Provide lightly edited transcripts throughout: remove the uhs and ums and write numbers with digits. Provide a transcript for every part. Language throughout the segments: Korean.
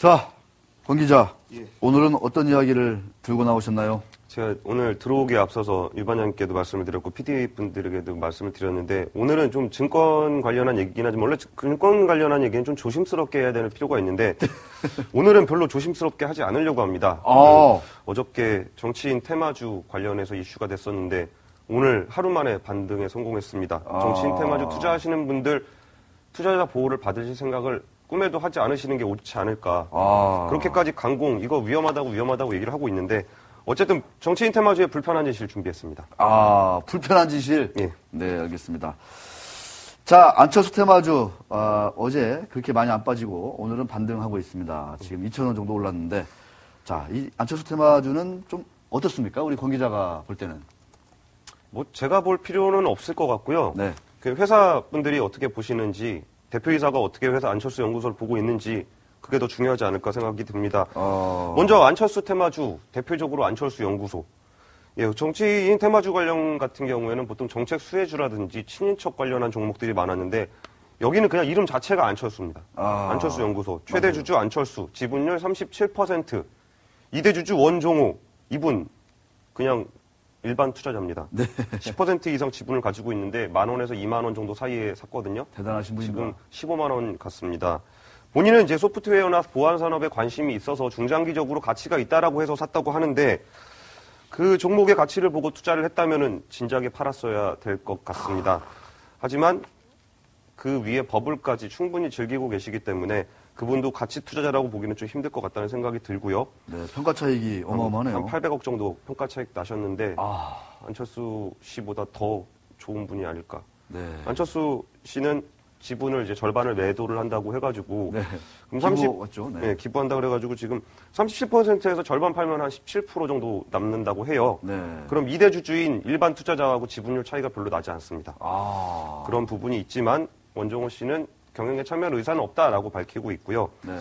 자, 권 기자. 예. 오늘은 어떤 이야기를 들고 나오셨나요? 제가 오늘 들어오기에 앞서서 유반장님께도 말씀을 드렸고 PD분들에게도 말씀을 드렸는데 오늘은 좀 증권 관련한 얘기긴 하지만 원래 증권 관련한 얘기는 좀 조심스럽게 해야 되는 필요가 있는데 오늘은 별로 조심스럽게 하지 않으려고 합니다. 어저께 정치인 테마주 관련해서 이슈가 됐었는데 오늘 하루 만에 반등에 성공했습니다. 정치인 테마주 투자하시는 분들 투자자 보호를 받으실 생각을 꿈에도 하지 않으시는 게 옳지 않을까. 그렇게까지 강공 이거 위험하다고 얘기를 하고 있는데 어쨌든 정치인 테마주에 불편한 지시를 준비했습니다. 불편한 지실? 예. 네, 알겠습니다. 자, 안철수 테마주, 어제 그렇게 많이 안 빠지고 오늘은 반등하고 있습니다. 지금 2,000원 정도 올랐는데, 자, 이 안철수 테마주는 좀 어떻습니까? 우리 권 기자가 볼 때는. 뭐, 제가 볼 필요는 없을 것 같고요. 네. 그 회사분들이 어떻게 보시는지, 대표이사가 어떻게 회사 안철수 연구소를 보고 있는지, 그게 더 중요하지 않을까 생각이 듭니다. 먼저 안철수 테마주, 대표적으로 안철수 연구소. 예, 정치인 테마주 관련 같은 경우에는 보통 정책 수혜주라든지 친인척 관련한 종목들이 많았는데 여기는 그냥 이름 자체가 안철수입니다. 안철수 연구소. 최대 주주 안철수, 지분율 37%. 2대 주주 원종호, 이분 그냥 일반 투자자입니다. 네. 10% 이상 지분을 가지고 있는데 10,000원에서 20,000원 정도 사이에 샀거든요. 대단하신 분입니다. 지금 15만 원 같습니다. 본인은 이제 소프트웨어나 보안 산업에 관심이 있어서 중장기적으로 가치가 있다라고 해서 샀다고 하는데 그 종목의 가치를 보고 투자를 했다면은 진작에 팔았어야 될 것 같습니다. 하지만 그 위에 버블까지 충분히 즐기고 계시기 때문에 그분도 가치 투자자라고 보기는 좀 힘들 것 같다는 생각이 들고요. 네, 평가 차익이 어마어마하네요. 한 800억 정도 평가 차익 나셨는데 안철수 씨보다 더 좋은 분이 아닐까. 네. 안철수 씨는 지분을 이제 절반을 매도를 한다고 해가지고 네. 그럼 기부했죠. 네. 네, 기부한다 그래가지고 지금 37%에서 절반 팔면 한 17% 정도 남는다고 해요. 네. 그럼 2대 주주인 일반 투자자하고 지분율 차이가 별로 나지 않습니다. 그런 부분이 있지만 원종호 씨는 경영에 참여할 의사는 없다라고 밝히고 있고요. 네.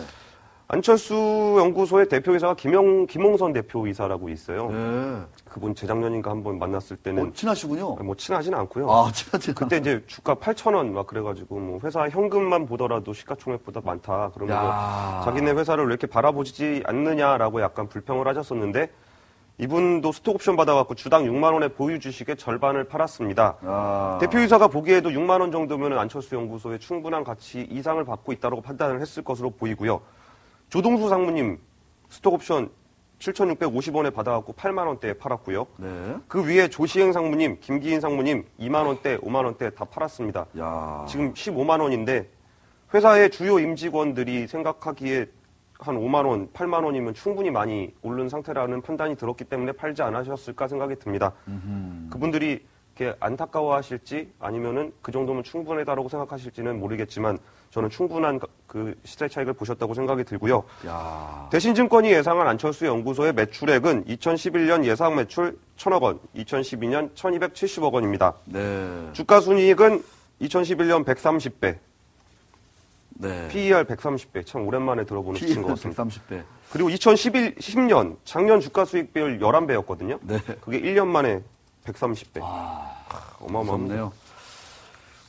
안철수 연구소의 대표이사가 김홍선 대표이사라고 있어요. 네. 그분 재작년인가 한번 만났을 때는 친하시군요. 뭐 친하진 않고요. 친하지 그때 이제 주가 8,000원 막 그래가지고 뭐 회사 현금만 보더라도 시가총액보다 많다. 그러면서 자기네 회사를 왜 이렇게 바라보지 않느냐라고 약간 불평을 하셨었는데 이분도 스톡옵션 받아갖고 주당 6만 원의 보유 주식의 절반을 팔았습니다. 대표이사가 보기에도 6만 원 정도면 안철수 연구소에 충분한 가치 이상을 받고 있다고 판단을 했을 것으로 보이고요. 조동수 상무님 스톡옵션 7,650원에 받아갖고 8만 원대에 팔았고요. 네. 그 위에 조시행 상무님, 김기인 상무님 2만 원대, 5만 원대 다 팔았습니다. 지금 15만 원인데 회사의 주요 임직원들이 생각하기에 한 5만 원, 8만 원이면 충분히 많이 오른 상태라는 판단이 들었기 때문에 팔지 않으셨을까 생각이 듭니다. 그분들이 이렇게 안타까워하실지 아니면은 그 정도면 충분하다고 생각하실지는 모르겠지만 저는 충분한 그 시세 차익을 보셨다고 생각이 들고요. 대신증권이 예상한 안철수 연구소의 매출액은 2011년 예상 매출 1,000억 원, 2012년 1,270억 원입니다. 네. 주가 순이익은 2011년 130배. 네. PER 130배. 참 오랜만에 들어보는 수치인 것 같습니다. 130배. 그리고 2010년 작년 주가 수익 비율 11배였거든요. 네. 그게 1년 만에 130배. 어마어마하네요.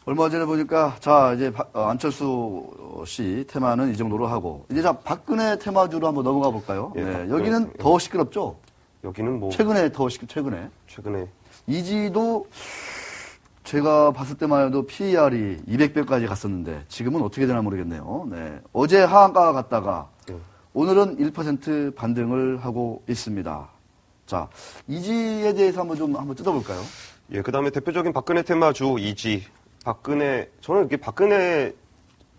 얼마 전에 보니까 자 이제 안철수 씨 테마는 이 정도로 하고 이제 자 박근혜 테마주로 한번 넘어가 볼까요? 예, 네, 여기는 더 시끄럽죠. 여기는 뭐 최근에 최근에 이지도 제가 봤을 때만 해도 PER이 200배까지 갔었는데 지금은 어떻게 되나 모르겠네요. 네. 어제 하한가 갔다가 오늘은 1% 반등을 하고 있습니다. 자, 이지에 대해서 한번 뜯어볼까요? 예, 그 다음에 대표적인 박근혜 테마주 이지. 저는 이게 박근혜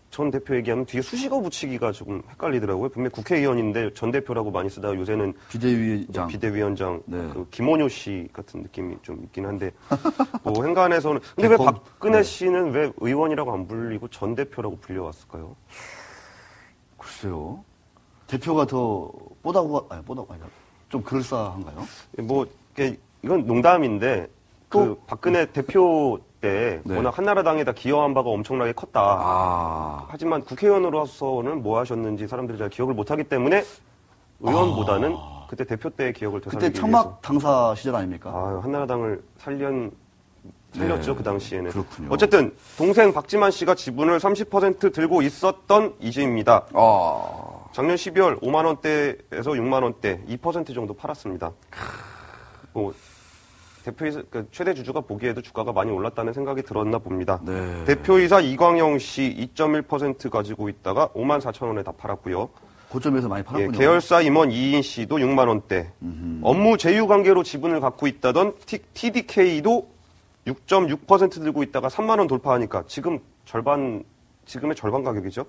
전 대표 얘기하면 뒤에 수식어 붙이기가 조금 헷갈리더라고요. 분명히 국회의원인데 전 대표라고 많이 쓰다가 요새는 비대위원장, 네. 그 김원효 씨 같은 느낌이 좀 있긴 한데, 뭐 행간에서는. 근데 왜 박근혜 씨는 왜 의원이라고 안 불리고 전 대표라고 불려왔을까요? 글쎄요. 대표가 더 뽀다고 아니라 좀 그럴싸한가요? 뭐, 이건 농담인데, 그 박근혜 대표 때 워낙 한나라당에다 기여한 바가 엄청나게 컸다. 하지만 국회의원으로서는 뭐 하셨는지 사람들이 잘 기억을 못하기 때문에 의원보다는 그때 대표 때의 기억을 되살리기 위해서. 그때 천막 당사 시절 아닙니까? 한나라당을 살렸죠. 그 당시에는. 그렇군요. 어쨌든 동생 박지만 씨가 지분을 30% 들고 있었던 이지입니다. 작년 12월 5만 원대에서 6만 원대 2% 정도 팔았습니다. 뭐 대표이사 최대 주주가 보기에도 주가가 많이 올랐다는 생각이 들었나 봅니다. 네. 대표이사 이광영 씨 2.1% 가지고 있다가 5만 4천 원에 다 팔았고요. 고점에서 많이 팔았군요. 예, 계열사 임원 이인 씨도 6만 원대. 업무 제휴 관계로 지분을 갖고 있다던 TDK도 6.6% 들고 있다가 3만 원 돌파하니까 지금의 절반 가격이죠.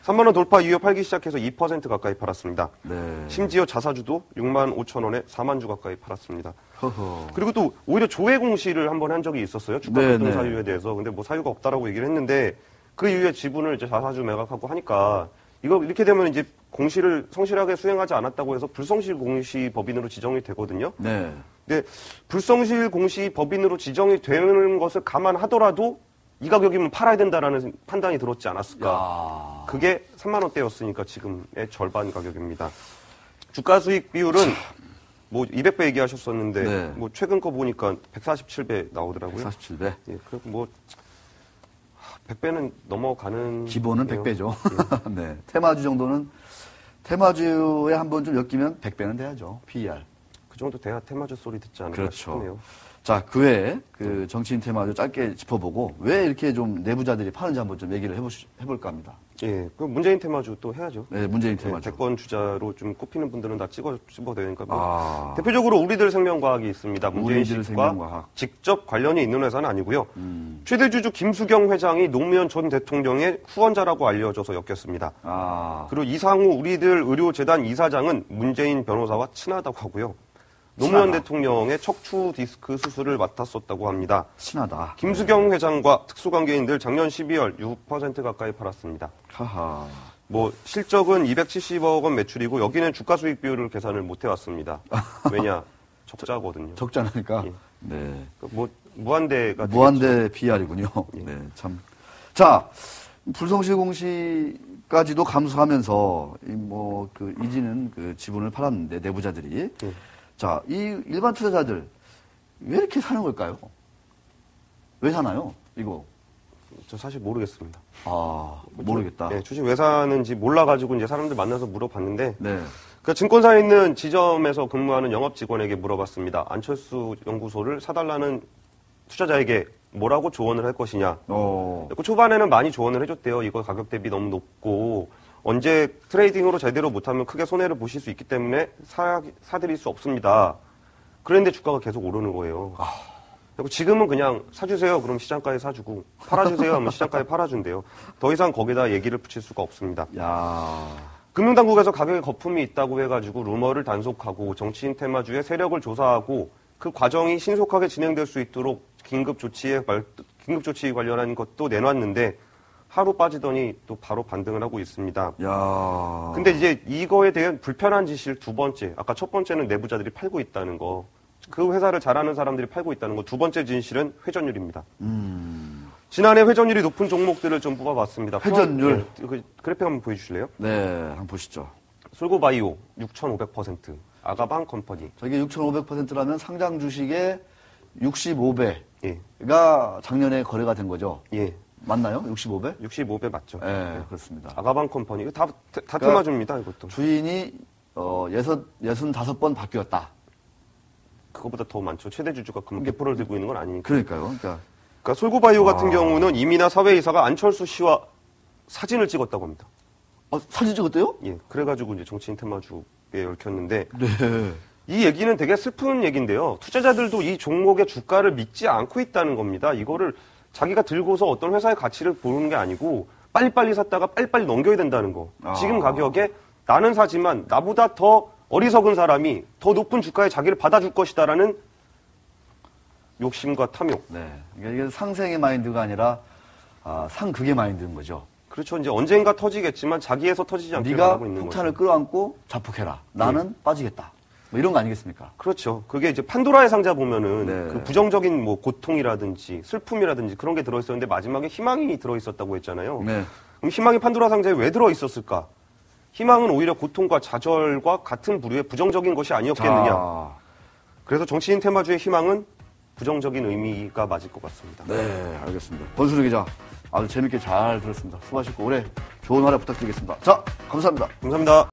3만 원 돌파 이후에 팔기 시작해서 2% 가까이 팔았습니다. 네. 심지어 자사주도 6만 5천 원에 4만 주 가까이 팔았습니다. 허허. 그리고 그리고 또 오히려 조회 공시를 한번 한 적이 있었어요. 주가 급등 사유에 대해서. 근데 뭐 사유가 없다라고 얘기를 했는데 그 이후에 지분을 이제 자사주 매각하고 하니까 이거 이렇게 되면 이제 공시를 성실하게 수행하지 않았다고 해서 불성실 공시 법인으로 지정이 되거든요. 네. 근데 불성실 공시 법인으로 지정이 되는 것을 감안하더라도 이 가격이면 팔아야 된다라는 판단이 들었지 않았을까. 야. 그게 3만 원대였으니까 지금의 절반 가격입니다. 주가 수익 비율은 뭐 200배 얘기하셨었는데 네. 뭐 최근 거 보니까 147배 나오더라고요. 147배. 예, 그 뭐 100배는 넘어가는 기본은 100배죠. 네. 테마주 정도는 테마주에 한번 좀 엮이면 100배는 돼야죠. PER. 그 정도 돼야 테마주 소리 듣지 않을까 그렇죠. 싶네요. 자, 그 외에 그 정치인 테마주 짧게 짚어보고 왜 이렇게 좀 내부자들이 파는지 한번 좀 얘기를 해볼까 합니다. 예, 그 문재인 테마주 또 해야죠. 네, 문재인 테마주. 대권 주자로 좀 꼽히는 분들은 다 집어 되니까. 뭐. 대표적으로 우리들 생명과학이 있습니다. 문재인 우리들 씨과 생명과학. 직접 관련이 있는 회사는 아니고요. 최대 주주 김수경 회장이 노무현 전 대통령의 후원자라고 알려져서 엮였습니다. 그리고 이상우 우리들 의료재단 이사장은 문재인 변호사와 친하다고 하고요. 노무현 대통령의 척추 디스크 수술을 맡았었다고 합니다. 친하다. 김수경 회장과 특수관계인들 작년 12월 6% 가까이 팔았습니다. 하하. 뭐 실적은 270억 원 매출이고 여기는 주가 수익 비율을 계산을 못 해왔습니다. 왜냐? 적자거든요. 적자니까. 예. 네. 뭐 무한대가 무한대 PR이군요. 예. 네, 참. 자, 불성실 공시까지도 감수하면서 이지는 그 지분을 팔았는데 내부자들이. 예. 자, 이 일반 투자자들 왜 이렇게 사는 걸까요? 왜 사나요? 이거. 저 사실 모르겠습니다. 모르겠다. 네, 주식 왜 사는지 몰라가지고 이제 사람들 만나서 물어봤는데. 네. 그 증권사에 있는 지점에서 근무하는 영업 직원에게 물어봤습니다. 안철수 연구소를 사달라는 투자자에게 뭐라고 조언을 할 것이냐. 그 초반에는 많이 조언을 해줬대요. 이거 가격 대비 너무 높고 언제 트레이딩으로 제대로 못하면 크게 손해를 보실 수 있기 때문에 사드릴 수 없습니다. 그런데 주가가 계속 오르는 거예요. 그리고 지금은 그냥 사주세요. 그럼 시장가에 사주고 팔아주세요. 하면 시장가에 팔아준대요. 더 이상 거기다 얘기를 붙일 수가 없습니다. 야. 금융당국에서 가격에 거품이 있다고 해가지고 루머를 단속하고 정치인 테마주의 세력을 조사하고 그 과정이 신속하게 진행될 수 있도록 긴급 조치 관련한 것도 내놨는데 하루 빠지더니 또 바로 반등을 하고 있습니다. 야. 근데 이제 이거에 대한 불편한 지시를 두 번째, 아까 첫 번째는 내부자들이 팔고 있다는 거, 그 회사를 잘 아는 사람들이 팔고 있다는 거, 두 번째 진실은 회전율입니다. 지난해 회전율이 높은 종목들을 좀 뽑아봤습니다. 회전율? 그 그래픽 한번 보여주실래요? 네, 한번 보시죠. 솔고바이오 6,500%, 아가방 컴퍼니. 저게 6,500%라면 상장 주식의 65배가 예. 작년에 거래가 된 거죠? 예. 맞나요? 65배? 65배 맞죠? 네, 그렇습니다. 아가방 컴퍼니. 다 테마주입니다, 이것도. 주인이 65번 바뀌었다. 그거보다 더 많죠. 최대 주주가 그만 100%를 들고 있는 건 아니니까. 그러니까요. 그러니까 솔고바이오 같은 경우는 이민아 사회이사가 안철수 씨와 사진을 찍었다고 합니다. 사진 찍었대요? 예. 그래가지고 이제 정치인 테마주에 얽혔는데. 네. 이 얘기는 되게 슬픈 얘기인데요. 투자자들도 이 종목의 주가를 믿지 않고 있다는 겁니다. 이거를 자기가 들고서 어떤 회사의 가치를 보는 게 아니고 빨리빨리 샀다가 빨리빨리 넘겨야 된다는 거. 지금 가격에 나는 사지만 나보다 더 어리석은 사람이 더 높은 주가에 자기를 받아줄 것이다라는 욕심과 탐욕. 네. 이게 상생의 마인드가 아니라 상극의 마인드인 거죠. 그렇죠. 이제 언젠가 터지겠지만 자기에서 터지지 않게 바라고 있는 거죠. 네가 폭탄을 끌어안고 자폭해라. 나는 빠지겠다. 뭐 이런 거 아니겠습니까? 그렇죠. 그게 이제 판도라의 상자 보면은 네. 그 부정적인 뭐 고통이라든지 슬픔이라든지 그런 게 들어있었는데 마지막에 희망이 들어있었다고 했잖아요. 네. 그럼 희망이 판도라 상자에 왜 들어있었을까? 희망은 오히려 고통과 좌절과 같은 부류의 부정적인 것이 아니었겠느냐. 그래서 정치인 테마주의 희망은 부정적인 의미가 맞을 것 같습니다. 네, 알겠습니다. 권순우 기자, 아주 재밌게 잘 들었습니다. 수고하셨고 올해 좋은 활약 부탁드리겠습니다. 자, 감사합니다. 감사합니다.